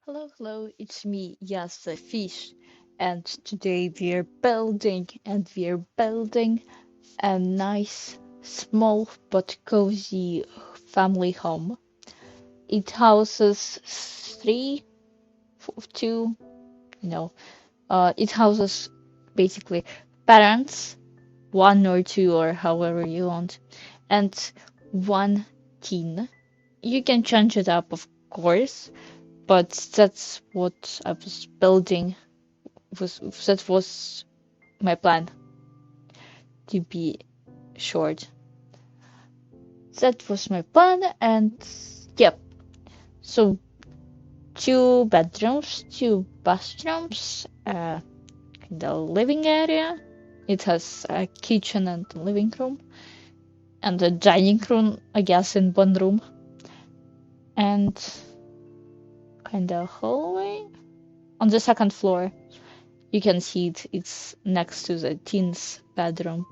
Hello, hello, it's me, Yas the Fish, and today we're building a nice, small but cozy family home. It houses two, it houses basically parents, one or two or however you want, and one teen. You can change it up, of course, but that's what I was building that was my plan to be short. That was my plan, and yep. So two bedrooms, two bathrooms, the living area. It has a kitchen and living room, and a dining room, I guess, in one room, and kind of hallway on the second floor. You can see it's next to the teen's bedroom.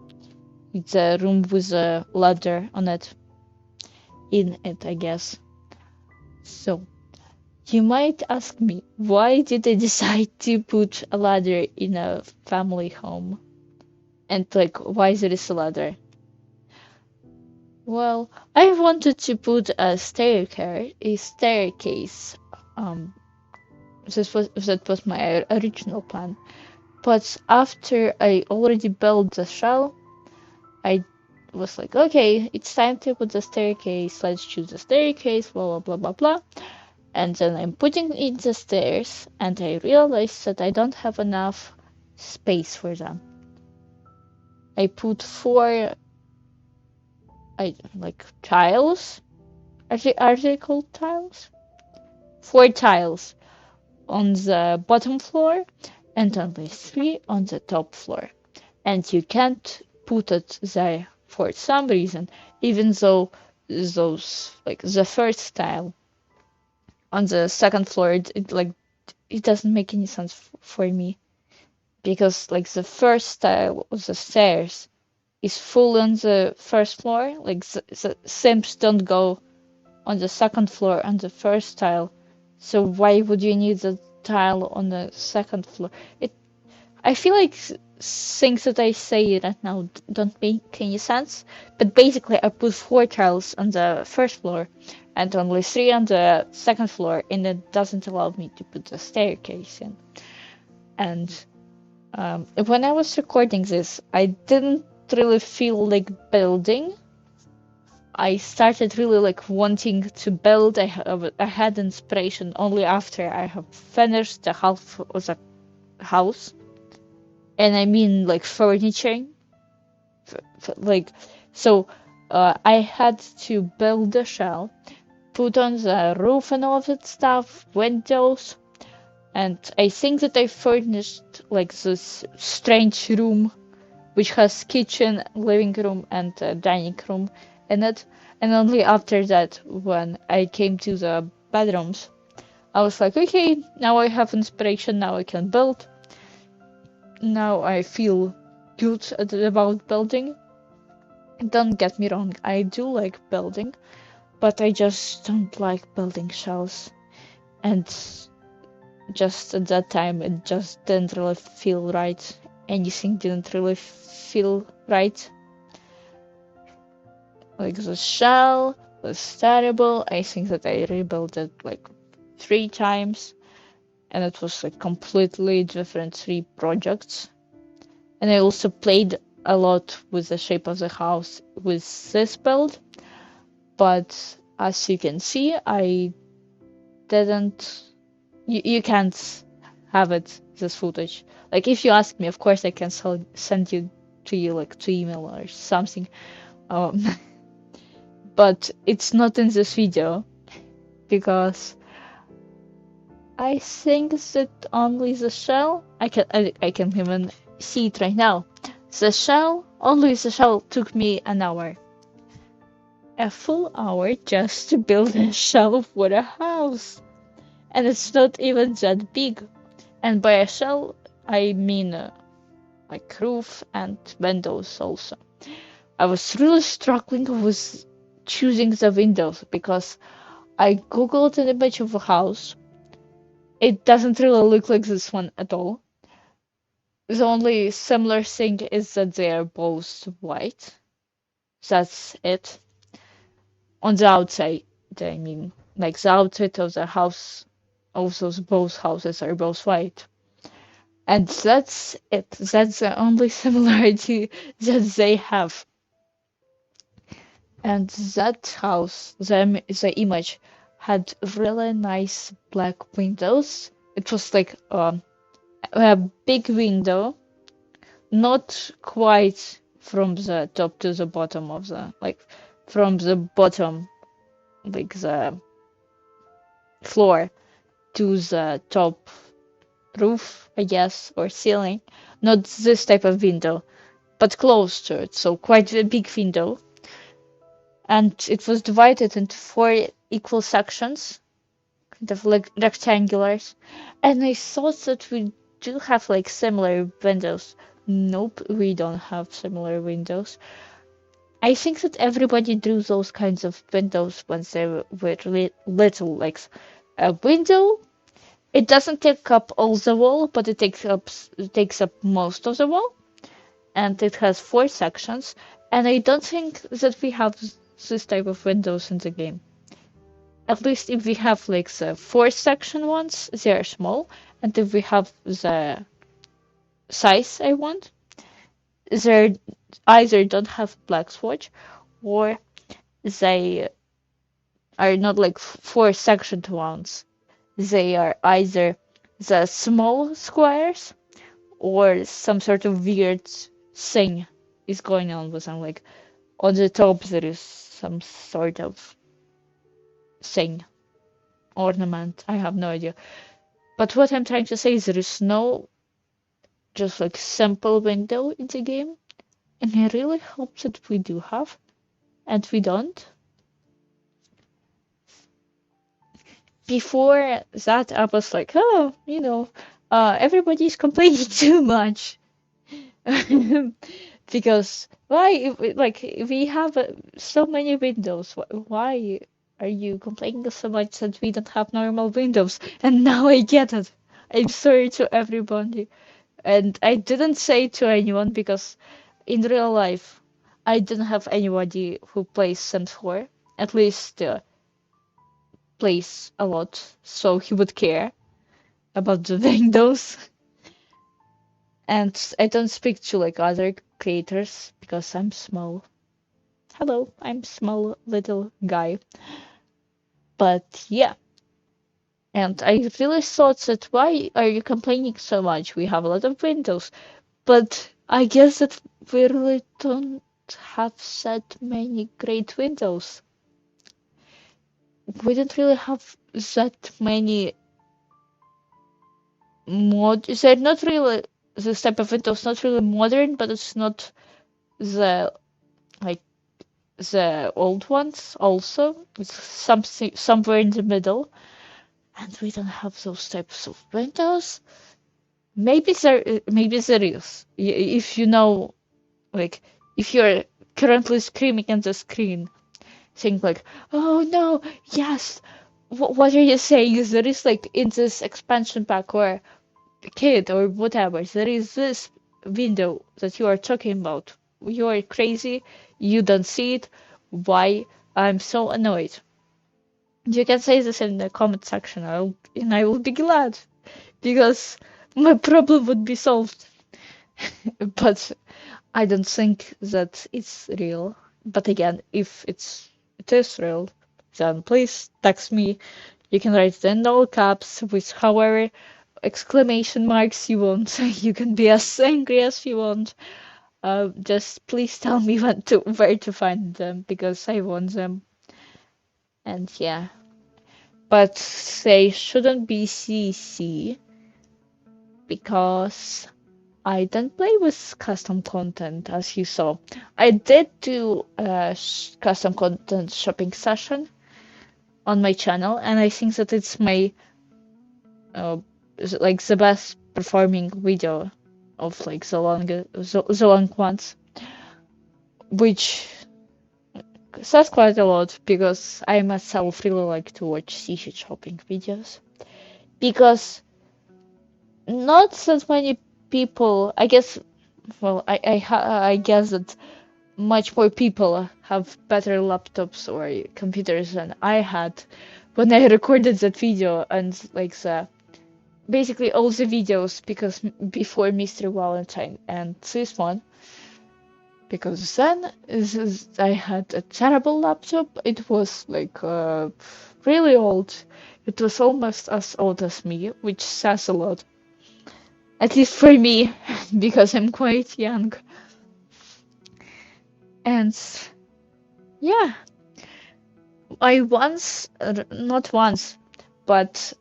It's a room with a ladder on it, in it, I guess. So, you might ask me, why did I decide to put a ladder in a family home? And like, why there is a ladder? Well, I wanted to put a staircase. Um, that was my original plan. But after I already built the shell, I was like, okay, it's time to put the staircase. Let's choose the staircase, blah blah blah blah blah. And then I'm putting in the stairs, and I realized that I don't have enough space for them. I put four, tiles. Are they called tiles? Four tiles on the bottom floor, and only three on the top floor. And you can't put it there for some reason, even though those like the first tile on the second floor, it doesn't make any sense for me because like the first tile of the stairs is full on the first floor. Like the simps don't go on the second floor on the first tile. So why would you need the tile on the second floor? It I feel like things that I say right now don't make any sense. But basically, I put four tiles on the first floor and only three on the second floor, and it doesn't allow me to put the staircase in. And when I was recording this, I didn't really feel like building. I started really like wanting to build. I had inspiration only after I have finished the half of the house, and I mean like furniture. Like so, I had to build the shell, put on the roof and all of that stuff, windows, and I think that I furnished like this strange room which has kitchen, living room, and dining room in it. And only after that, when I came to the bedrooms, I was like, okay, now I have inspiration, now I can build. Now I feel good about building. Don't get me wrong, I do like building, but I just don't like building shells. And just at that time, it just didn't really feel right. Anything didn't really feel right. Like the shell was terrible. I think that I rebuilt it like 3 times, and it was like completely different 3 projects. And I also played a lot with the shape of the house with this build, but as you can see, I didn't. You can't have this footage. Like if you ask me, of course I can send you to you like to email or something. Um, but it's not in this video because I think that only the shell. I can even see it right now. Only the shell took me an hour. A full hour just to build a shell for a house. And it's not even that big. And by a shell, I mean like roof and windows also. I was really struggling with choosing the windows because I googled an image of a house It doesn't really look like this one at all. The only similar thing is that they are both white. That's it. On the outside, I mean, like the outside of the house, also both houses are both white. And that's it. That's the only similarity that they have. And that house, the image, had really nice black windows. It was like a big window, not quite from the top to the bottom of the, like, from the bottom, like the floor to the top roof, I guess, or ceiling. Not this type of window, but close to it, so quite a big window. And it was divided into four equal sections, kind of like rectangulars. And I thought that we do have like similar windows. Nope, we don't have similar windows. I think that everybody drew those kinds of windows when they were little, like a window. It doesn't take up all the wall, but it takes up most of the wall, and it has four sections. And I don't think that we have this type of windows in the game. At least if we have like the four section ones, they are small, and if we have the size I want, they either don't have black swatch or they are not like four sectioned ones. They are either the small squares or some sort of weird thing is going on with them. Like on the top, there is some sort of thing, ornament. I have no idea. But what I'm trying to say is there is no just like simple window in the game. And I really hope that we do have, and we don't. Before that, I was like, oh, everybody's complaining too much. Because why, like, we have so many windows. Why are you complaining so much that we don't have normal windows? And now I get it. I'm sorry to everybody. And I didn't say to anyone because in real life, I didn't have anybody who plays Sims 4, at least plays a lot, so he would care about the windows. And I don't speak to like other creators because I'm small. Hello, I'm small little guy. But yeah, and I really thought that why are you complaining so much? We have a lot of windows. But I guess that we really don't have that many great windows. We don't really have that many they're not really this type of windows, not really modern, but it's not the like the old ones also. It's something somewhere in the middle. And we don't have those types of windows. Maybe there is. If you know, like, if you're currently screaming at the screen, think like, oh no, yes, what are you saying? Is there is like in this expansion pack or kid or whatever, there is this window that you are talking about. You are crazy, you don't see it. Why? I'm so annoyed. You can say this in the comment section, and I will be glad because my problem would be solved. But I don't think that it's real. But again, if it is real, then please text me. You can write it in all caps with however exclamation marks you want. You can be as angry as you want. Just please tell me where to find them because I want them. And yeah, but they shouldn't be CC because I don't play with custom content, as you saw. I did do a custom content shopping session on my channel, and I think that it's my like the best performing video of like the long ones, which says quite a lot because I myself really like to watch CC shopping videos because not that many people, I guess, well, I guess that much more people have better laptops or computers than I had when I recorded that video, and like the basically all the videos, because before Mr. Valentine and this one, because then I had a terrible laptop. It was like really old. It was almost as old as me, which says a lot, at least for me, because I'm quite young. And yeah, I once, not once, but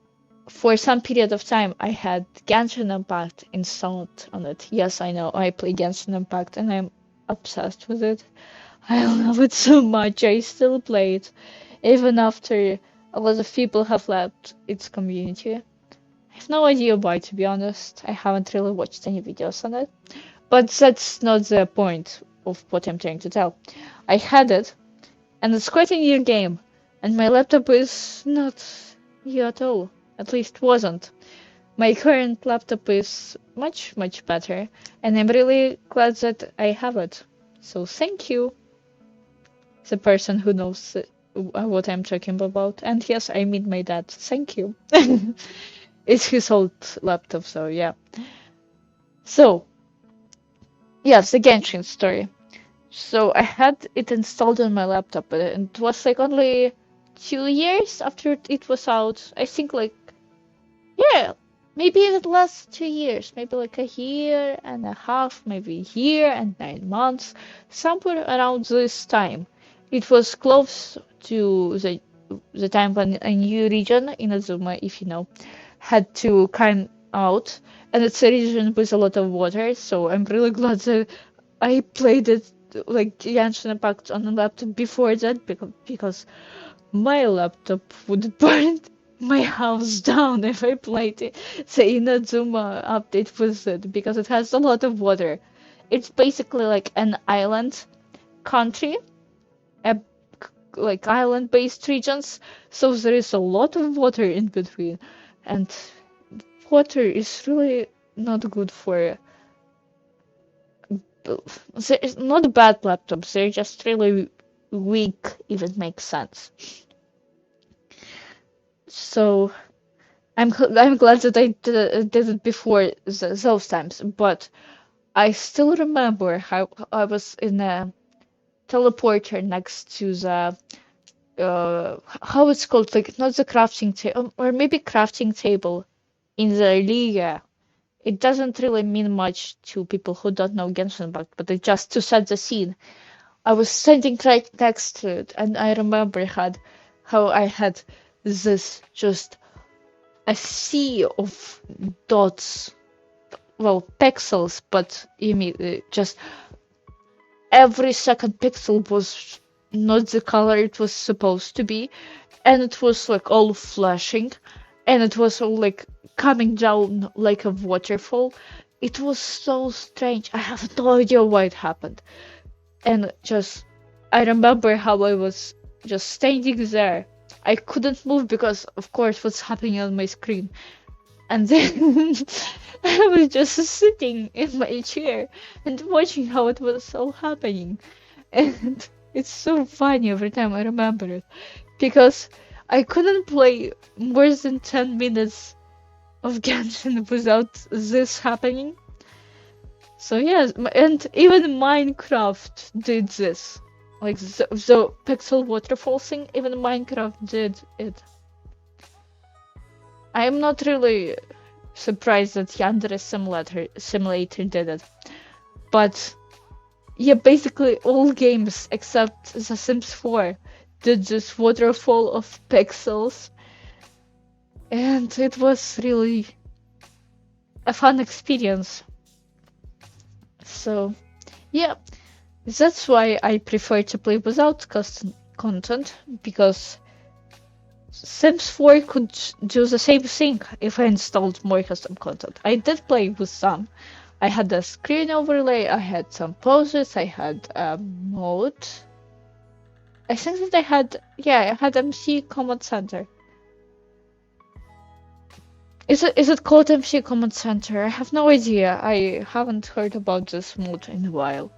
for some period of time, I had Genshin Impact installed on it. Yes, I know, I play Genshin Impact and I'm obsessed with it. I love it so much. I still play it, even after a lot of people have left its community. I have no idea why, to be honest. I haven't really watched any videos on it. But that's not the point of what I'm trying to tell. I had it, and it's quite a new game, and my laptop is not new at all. At least wasn't. My current laptop is much, much better, and I'm really glad that I have it. So thank you, the person who knows what I'm talking about. And yes, I mean my dad. Thank you. It's his old laptop, so yeah. So, yes, the Genshin story. So I had it installed on my laptop, and it was like only 2 years after it was out. I think like, yeah, maybe it lasts 2 years, maybe like a year and a half, maybe a year and 9 months, somewhere around this time. It was close to the time when a new region in Azuma, if you know, had to come out, and it's a region with a lot of water. So I'm really glad that I played it like Genshin Impact on a laptop before that, because my laptop would burn my house down if I played it. The Inazuma update with it, because it has a lot of water. It's basically like an island country, a, like island-based regions, so there is a lot of water in between, and water is really not good for. It's not bad laptops, they're just really weak, if it makes sense. So I'm glad that I did it before those times, but I still remember how I was in a teleporter next to the how it's called, like not the crafting table, or maybe crafting table in the Liga. It doesn't really mean much to people who don't know Genshin Impact, but it just to set the scene. I was standing right next to it, and I remember how I had this just a sea of dots, well, pixels, but you mean just every second pixel was not the color it was supposed to be, and it was like all flashing, and it was all like coming down like a waterfall. It was so strange. I have no idea why it happened. And just, I remember how I was just standing there. I couldn't move because, of course, what's happening on my screen. And then I was just sitting in my chair and watching how it was all happening. And it's so funny every time I remember it, because I couldn't play more than 10 minutes of Genshin without this happening. So yes, and even Minecraft did this. Like the pixel waterfall thing, even Minecraft did it. I am not really surprised that Yandere Simulator did it. But yeah, basically all games except The Sims 4 did this waterfall of pixels. And it was really a fun experience. So yeah, that's why I prefer to play without custom content, because Sims 4 could do the same thing if I installed more custom content. I did play with some. I had a screen overlay, I had some poses, I had a mode. I think that I had MC Command Center. Is it called MC Command Center? I have no idea. I haven't heard about this mode in a while.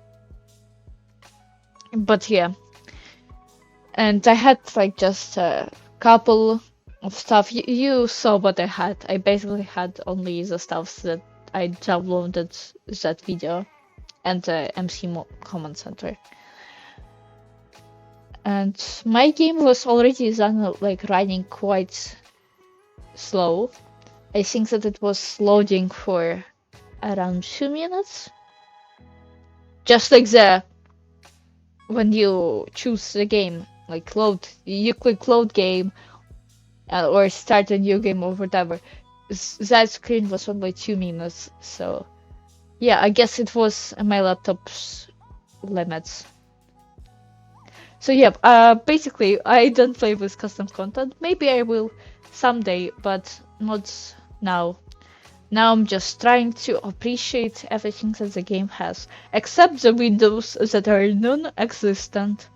But yeah, and I had like just a couple of stuff. You saw what I had. I basically had only the stuff that I downloaded that video and the Command Center. And my game was already done, like running quite slow. I think that it was loading for around 2 minutes. Just like when you choose the game, like load, you click load game or start a new game or whatever. That screen was only 2 minutes, so yeah, I guess it was my laptop's limits. So yeah, basically I don't play with custom content. Maybe I will someday, but not now. Now I'm just trying to appreciate everything that the game has, except the windows that are non-existent.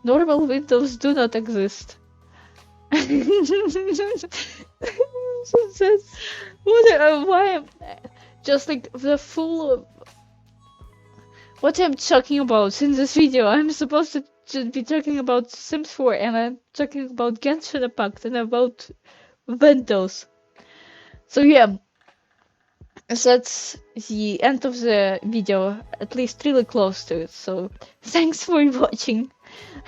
Normal windows do not exist. That's why I'm just like the full what I'm talking about in this video. I'm supposed to be talking about Sims 4 and I'm talking about Genshin Impact and about Windows. So yeah, that's the end of the video, at least really close to it. So thanks for watching.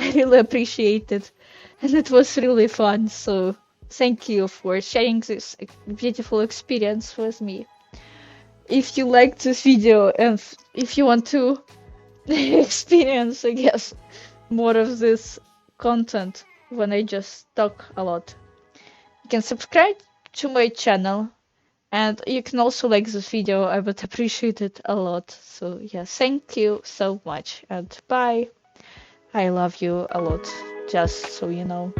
I really appreciate it. And it was really fun. So thank you for sharing this beautiful experience with me. If you liked this video and if you want to experience, I guess, more of this content when I just talk a lot, you can subscribe to my channel and you can also like this video. I would appreciate it a lot. So yeah, thank you so much and bye. I love you a lot, just so you know.